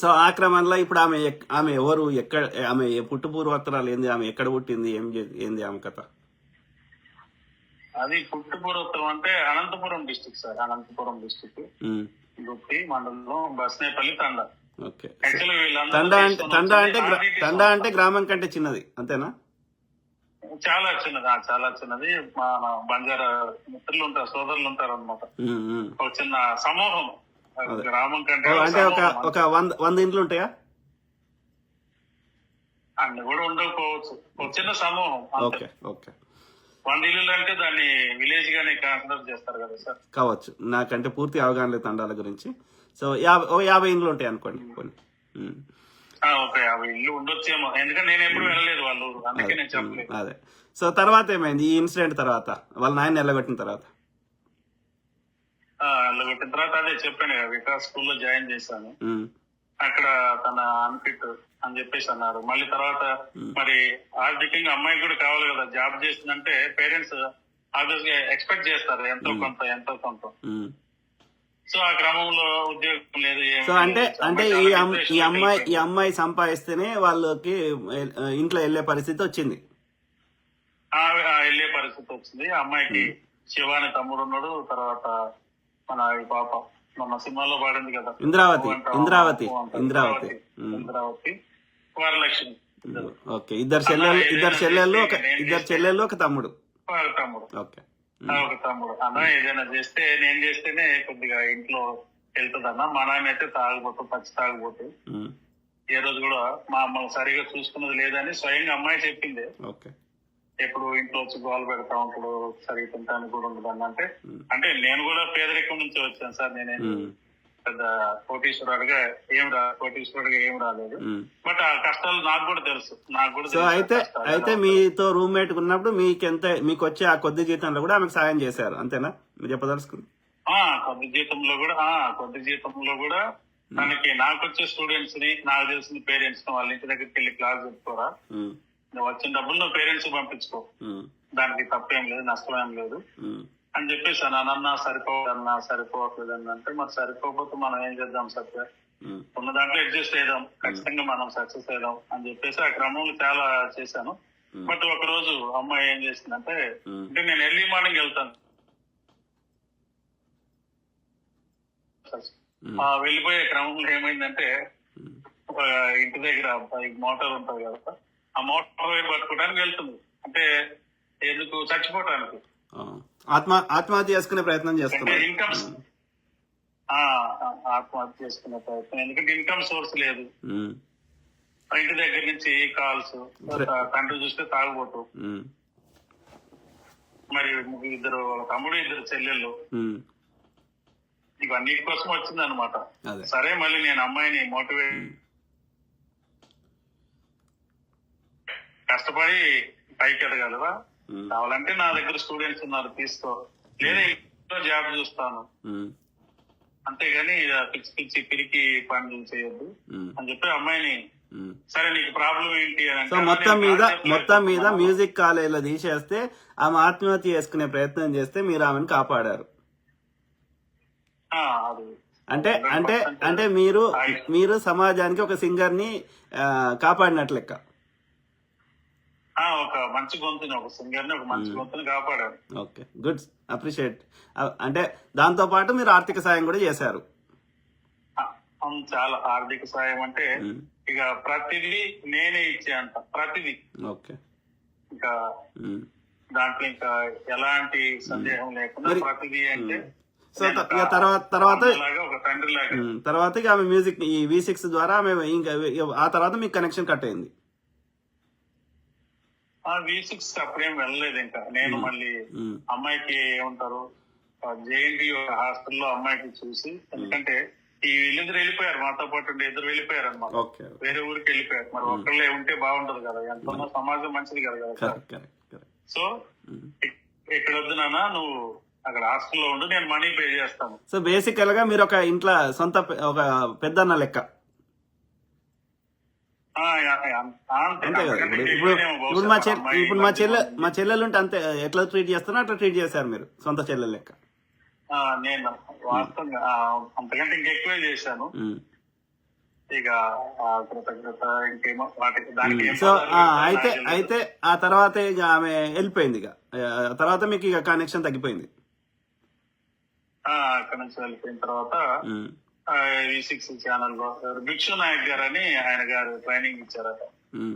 So ఆ క్రమంలో ఇప్పుడు ఆమె ఎవరు, ఎక్కడ, ఆమె పుట్టు పూర్వోత్తరాలు ఏంది, ఆమె ఎక్కడ పుట్టింది, ఏంది ఆమె కథ? అది పుట్టుపూర్వోత్తరం అంటే Anantapur district sir. Anantapur district Gutti మండలంలో బస్నేపల్లి తండ. ఓకే. యాక్చువల్లీ తండ అంటే గ్రామం కంటే చిన్నది అంతేనా? చాలా చిన్నది, చాలా చిన్నది. మన బంజారా మిత్రులు ఉంటారు, సోదరులు ఉంటారు అనమాట. ఒక చిన్న సమూహం, గ్రామం కంటే అంటే ఒక 100 ఇండ్లు ఉంటాయా? అన్ని కూడా ఉండకపోవచ్చు, ఒక చిన్న సమూహం. Okay okay. 100 ఇల్లు అంటే దాన్ని విలేజ్ గానే కన్సిడర్ చేస్తారు కదా సార్. కావచ్చు, నాకంటే పూర్తి అవగాహన లేదు తండాల గురించి. సో 50 ఇండ్లు ఉంటాయి అనుకోండి కొన్ని. ఒక 50 ఇల్లు ఉండొచ్చేమో, ఎందుకంటే నేను ఎప్పుడు వెళ్ళలేదు వాళ్ళు, అందుకే నేను చెప్పలేదు. అదే. సో తర్వాత ఏమైంది ఈ ఇన్సిడెంట్ తర్వాత, వాళ్ళ నాయన ఎల్లగొట్టిన తర్వాత? వెళ్ళగొట్టిన తర్వాత అదే చెప్పాను కదా, వికాస్ స్కూల్లో జాయిన్ చేశాను. అక్కడ తన అన్ఫిట్ అని చెప్పేసి అన్నారు. మళ్ళీ తర్వాత మరి ఆర్థికంగా అమ్మాయికి కూడా కావాలి కదా, జాబ్ చేసిందంటే పేరెంట్స్ ఆబ్వియస్ గా ఎక్స్పెక్ట్ చేస్తారు ఎంతో కొంత. సో ఆ క్రమంలో ఉద్యోగం లేదు. సో అంటే ఈ అమ్మాయి సంపాదిస్తేనే వాళ్ళకి ఇంట్లో వెళ్ళే పరిస్థితి వచ్చింది. వెళ్ళే పరిస్థితి వచ్చింది. అమ్మాయికి శివాని తమ్ముడు ఉన్నాడు. తర్వాత మన ఈ పాప మన సినిమాలో పాడింది కదా, ఇంద్రావతి వరలక్ష్మి. ఓకే. ఇద్దరు చెల్లెళ్ళు ఒక తమ్ముడు. ఓకే. ఒక తమ్ముడు. అన్న ఏదైనా చేస్తే, నేను చేస్తేనే కొద్దిగా ఇంట్లో వెళ్తుందన్న. మా నాన్న అయితే తాగుబోతు, పచ్చి తాగుబోతు. ఏ రోజు కూడా మా అమ్మని సరిగా చూసుకున్నది లేదని స్వయంగా అమ్మాయి చెప్పింది. ఎప్పుడు ఇంట్లో వచ్చి గోలు పెడతా ఉంటాడు, సరిగ్గా తింటానికి కూడా ఉండదు అంటే నేను కూడా పేదరికం నుంచి వచ్చాను సార్. నేనేం పెద్ద కోటీశ్వరుడుగా ఏం రాలేదు. బట్ ఆ కష్టాలు నాకు కూడా తెలుసు. సో అయితే మీతో రూమ్మేట్ ఉన్నప్పుడు మీకు వచ్చే ఆ కొద్ది జీతంలో కూడా ఆమెకు సాయం చేశారు అంతేనా మీరు చెప్పదలుచుకుంది? కొద్ది జీతంలో కూడా తనకి నాకు వచ్చే స్టూడెంట్స్ ని, నాకు తెలిసిన పేరెంట్స్ ని వాళ్ళ ఇంటి దగ్గరికి వెళ్ళి క్లాస్ చెప్పుకోరా, నువ్వు వచ్చిన డబ్బులు నువ్వు పేరెంట్స్ పంపించుకో, దానికి తప్పేం లేదు, నష్టం ఏం లేదు అని చెప్పేసి అన్న సరిపోవట్లేదన్న. అంటే మరి సరిపోకపోతే మనం ఏం చేద్దాం సత్య, ఉన్న దాంట్లో అడ్జస్ట్ అయ్యాం, ఖచ్చితంగా మనం సక్సెస్ అయ్యాం అని చెప్పేసి ఆ క్రమంలో చాలా చేశాను. బట్ ఒక రోజు అమ్మాయి ఏం చేసిందంటే, అంటే నేను ఎర్లీ మార్నింగ్ వెళ్తాను, వెళ్ళిపోయే క్రమంలో ఏమైందంటే ఇంటి దగ్గర మోటార్ ఉంటుంది కదా, ఆ మోటార్ వైపు పట్టుకోవడానికి వెళ్తుంది. అంటే ఎందుకు, చచ్చిపోవటానికి, ఆత్మహత్య చేసుకునే ప్రయత్నం చేస్తుంది. ఇన్కమ్స్ ఆత్మహత్య చేసుకునే ప్రయత్నం, ఎందుకంటే ఇన్కమ్ సోర్స్ లేదు. ఇంటి దగ్గర నుంచి కాల్స్, తండ్రి చూస్తే తాగుబోతు, మరి ఇద్దరు తమ్ముడు, ఇద్దరు చెల్లెళ్ళు, ఇవన్నిటి కోసం వచ్చింది అనమాట. సరే మళ్ళీ నేను అమ్మాయిని మోటివేట్, కష్టపడి పైకి ఎదగలరా, కావాలంటే నా దగ్గర స్టూడెంట్స్ ఉన్నారు తీసుకో, లేదా ఇంట్లో జాబ్ చూస్తాను, అంతేగాని పిచ్చి పిరికి పనులు చేయొద్దు అని చెప్పి అమ్మాయిని, సరే నీకు ప్రాబ్లం ఏంటి అని. సో మొత్తం మీద మ్యూజిక్ కాలేజీలో తీసేస్తే ఆమె ఆత్మహత్య చేసుకునే ప్రయత్నం చేస్తే మీరు ఆమెను కాపాడారు. అంటే మీరు సమాజానికి ఒక సింగర్ ని కాపాడినట్లు లెక్క. ఒక మంచి గొంతుని, ఒక సింగర్ ని, ఒక మంచి గొంతుని కాపాడారు. Okay, good, appreciate. అంటే దాంతో పాటు మీరు ఆర్థిక సాయం కూడా చేశారు. చాలా ఆర్థిక సాయం అంటే ఇక ప్రతిదీ నేనే ఇచ్చేంత, ప్రతిదీ. ఓకే. ఇంకా దాంట్లో ఇంకా ఎలాంటి సందేహం లేకుండా ప్రతిదీ అంటే. సో తర్వాత ఒక తండ్రి లాగా. తర్వాత ఇక ఆమె మ్యూజిక్ ఈ V6 ద్వారా ఆమె ఇంకా ఆ తర్వాత మీకు కనెక్షన్ కట్ అయింది. V6 అప్పుడేం వెళ్ళలేదు. ఇంకా నేను మళ్ళీ అమ్మాయికి ఏమంటారు, JNTU హాస్టల్లో అమ్మాయికి చూసి, ఎందుకంటే ఈ వీళ్ళిద్దరు వెళ్ళిపోయారు, మాతో పాటు ఇద్దరు వెళ్ళిపోయారు అనమాట, వేరే ఊరికి వెళ్ళిపోయారు. మరి ఒక్కళ్ళే ఉంటే బాగుంటది కదా, ఎంత సమాజం మంచిది కదా. సో ఇక్కడ వద్దు నాన్న, నువ్వు అక్కడ హాస్టల్లో ఉండు, నేను మనీ పే చేస్తాను. సో బేసికల్ గా మీరు ఒక ఇంట్లో సొంత ఒక పెద్దన్న లెక్క. అంతే కదా. ఇప్పుడు మా చెల్లెలు ఉంటే అంతే, ఎట్లా ట్రీట్ చేస్తారో అట్లా ట్రీట్ చేశారు మీరు, సొంత చెల్లెలు లెక్క. నేను వాస్తవంగా అంతకంటే ఇంకెక్కువే చేశాను. ఇక ఆ కృతజ్ఞత ఇంకేమో వాటికి దానికి ఏం సో పదాలు పెడతారో అయితే నాకు తెలియదు. అయితే ఆ తర్వాత ఇక ఆమె వెళ్ళిపోయింది. ఇక ఆ తర్వాత మీకు ఇక కనెక్షన్ తగ్గిపోయింది. అక్కడ నుంచి వెళ్ళిపోయిన తర్వాత ఉమ్. V6 ఛానల్లో భిక్షు నాయక్ గారు అని ఆయన గారు ట్రైనింగ్ ఇచ్చారట.